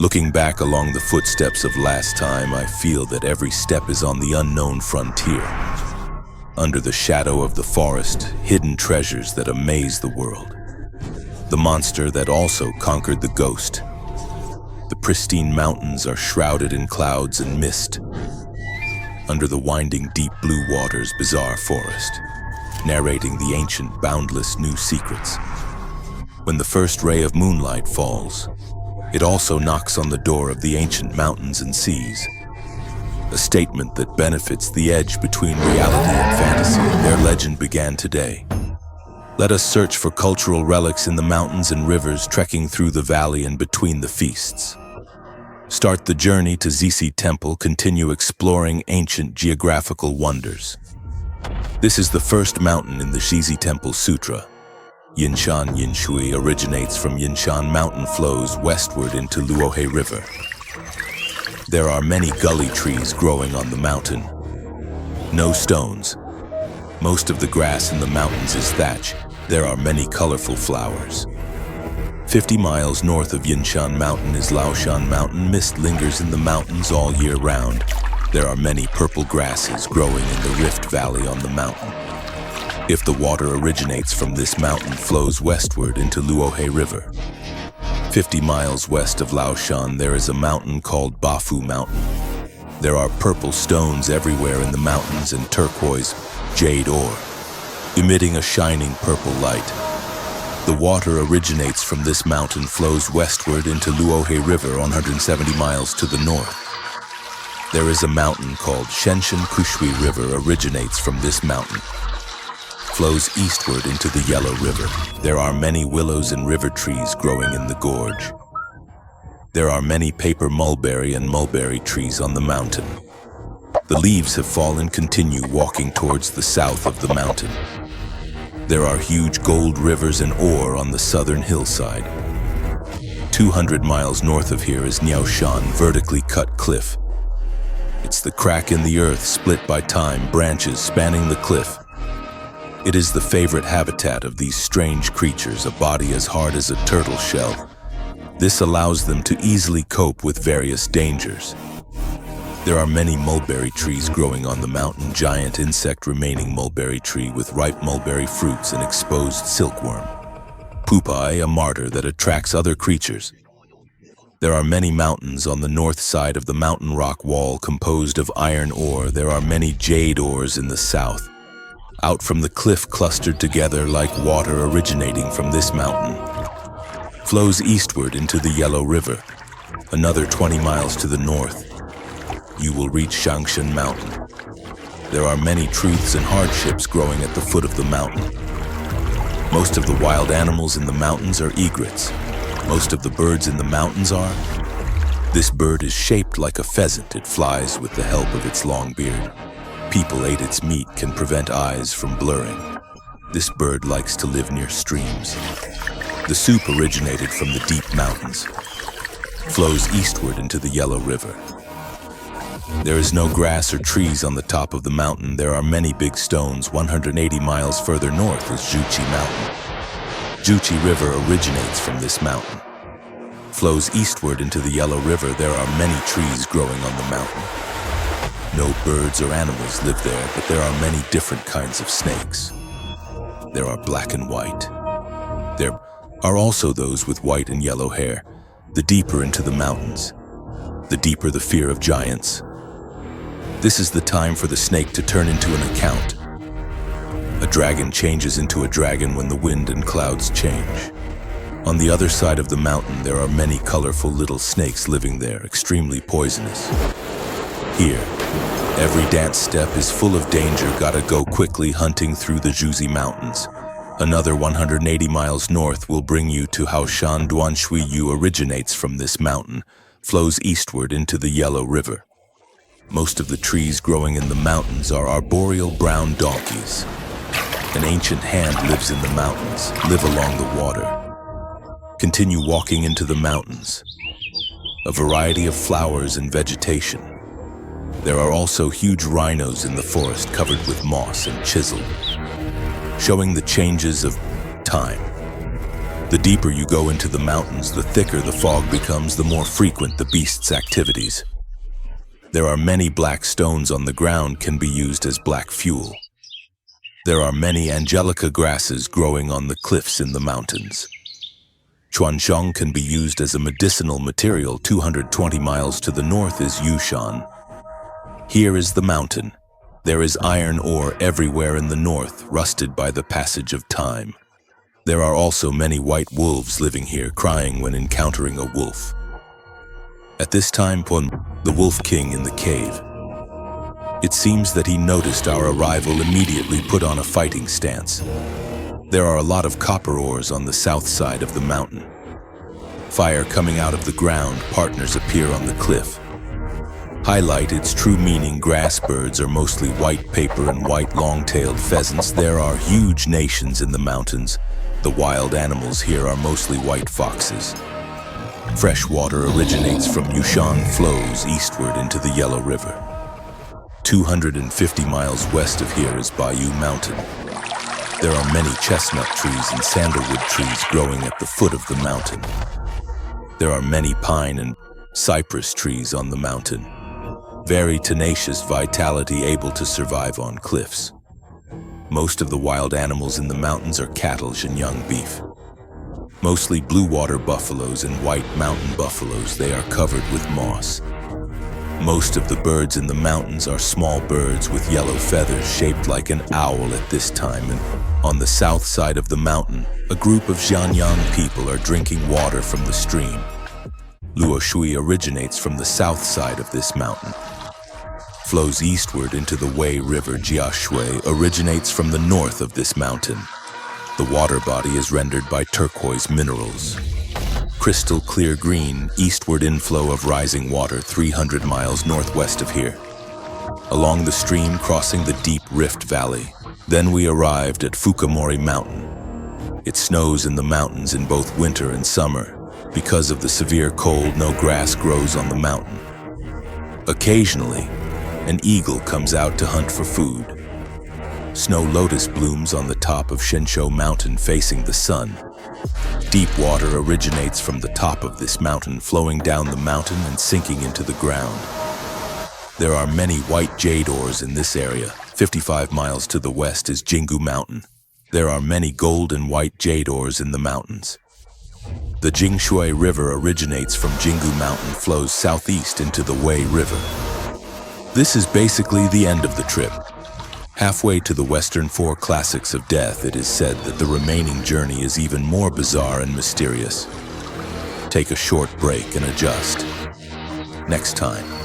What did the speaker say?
Looking back along the footsteps of last time, I feel that every step is on the unknown frontier. Under the shadow of the forest, hidden treasures that amaze the world. The monster that also conquered the ghost. The pristine mountains are shrouded in clouds and mist. Under the winding deep blue waters, bizarre forest, narrating the ancient boundless new secrets. When the first ray of moonlight falls, it also knocks on the door of the ancient mountains and seas. A statement that benefits the edge between reality and fantasy. Their legend began today. Let us search for cultural relics in the mountains and rivers, trekking through the valley and between the feasts. Start the journey to Zizi Temple, continue exploring ancient geographical wonders. This is the first mountain in the Zizi Temple Sutra. Yinshan Yinshui originates from Yinshan Mountain, flows westward into Luohe River. There are many gully trees growing on the mountain. No stones. Most of the grass in the mountains is thatch. There are many colorful flowers. 50 miles north of Yinshan Mountain is Laoshan Mountain. Mist lingers in the mountains all year round. There are many purple grasses growing in the Rift Valley on the mountain. If the water originates from this mountain, flows westward into Luohe River. 50 miles west of Laoshan, there is a mountain called Bafu Mountain. There are purple stones everywhere in the mountains and turquoise jade ore, emitting a shining purple light. The water originates from this mountain, flows westward into Luohe River 170 miles to the north. There is a mountain called Shenshen Kushui River, originates from this mountain. Flows eastward into the Yellow River. There are many willows and river trees growing in the gorge. There are many paper mulberry and mulberry trees on the mountain. The leaves have fallen. Continue walking towards the south of the mountain. There are huge gold rivers and ore on the southern hillside. 200 miles north of here is Niaoshan, vertically cut cliff. It's the crack in the earth split by time, branches spanning the cliff. It is the favorite habitat of these strange creatures, a body as hard as a turtle shell. This allows them to easily cope with various dangers. There are many mulberry trees growing on the mountain, giant insect remaining mulberry tree with ripe mulberry fruits and exposed silkworm. Pupai, a martyr that attracts other creatures. There are many mountains on the north side of the mountain rock wall composed of iron ore. There are many jade ores in the south. Out from the cliff, clustered together like water originating from this mountain. Flows eastward into the Yellow River. Another 20 miles to the north, you will reach Shangshan Mountain. There are many truths and hardships growing at the foot of the mountain. Most of the wild animals in the mountains are egrets. Most of the birds in the mountains are. This bird is shaped like a pheasant. It flies with the help of its long beard. People ate its meat can prevent eyes from blurring. This bird likes to live near streams. The soup originated from the deep mountains. Flows eastward into the Yellow River. There is no grass or trees on the top of the mountain. There are many big stones. 180 miles further north is Juchi Mountain. Juchi River originates from this mountain. Flows eastward into the Yellow River. There are many trees growing on the mountain. No birds or animals live there, but there are many different kinds of snakes. There are black and white. There are also those with white and yellow hair. The deeper into the mountains, the deeper the fear of giants. This is the time for the snake to turn into an account. A dragon changes into a dragon when the wind and clouds change. On the other side of the mountain, there are many colorful little snakes living there, extremely poisonous. Here, every dance step is full of danger. Gotta go quickly hunting through the Juzi Mountains. Another 180 miles north will bring you to Haoshan. Duanshui Yu originates from this mountain, flows eastward into the Yellow River. Most of the trees growing in the mountains are arboreal brown donkeys. An ancient hand lives in the mountains, live along the water. Continue walking into the mountains. A variety of flowers and vegetation. There are also huge rhinos in the forest covered with moss and chiseled, showing the changes of time. The deeper you go into the mountains, the thicker the fog becomes, the more frequent the beast's activities. There are many black stones on the ground can be used as black fuel. There are many angelica grasses growing on the cliffs in the mountains. Chuanxiang can be used as a medicinal material. 220 miles to the north is Yinshan. Here is the mountain. There is iron ore everywhere in the north, rusted by the passage of time. There are also many white wolves living here, crying when encountering a wolf. At this time, the Wolf King in the cave. It seems that he noticed our arrival, immediately put on a fighting stance. There are a lot of copper ores on the south side of the mountain. Fire coming out of the ground, partners appear on the cliff. Highlight its true meaning. Grass birds are mostly white paper and white long-tailed pheasants. There are huge nations in the mountains. The wild animals here are mostly white foxes. Fresh water originates from Yinshan, flows eastward into the Yellow River. 250 miles west of here is Bayou Mountain. There are many chestnut trees and sandalwood trees growing at the foot of the mountain. There are many pine and cypress trees on the mountain. Very tenacious vitality, able to survive on cliffs. Most of the wild animals in the mountains are cattle and young beef. Mostly blue water buffaloes and white mountain buffaloes. They are covered with moss. Most of the birds in the mountains are small birds with yellow feathers shaped like an owl at this time. And on the south side of the mountain, a group of Xianyang people are drinking water from the stream. Luoshui originates from the south side of this mountain. Flows eastward into the Wei River. Jiashui originates from the north of this mountain. The water body is rendered by turquoise minerals. Crystal clear green, eastward inflow of rising water 300 miles northwest of here. Along the stream, crossing the deep rift valley. Then we arrived at Fukamori Mountain. It snows in the mountains in both winter and summer. Because of the severe cold, no grass grows on the mountain. Occasionally, an eagle comes out to hunt for food. Snow lotus blooms on the top of Shensho Mountain facing the sun. Deep water originates from the top of this mountain, flowing down the mountain and sinking into the ground. There are many white jade ores in this area. 55 miles to the west is Jingu Mountain. There are many gold and white jade ores in the mountains. The Jingshui River originates from Jingu Mountain, flows southeast into the Wei River. This is basically the end of the trip. Halfway to the Western Four Classics of Death, it is said that the remaining journey is even more bizarre and mysterious. Take a short break and adjust. Next time.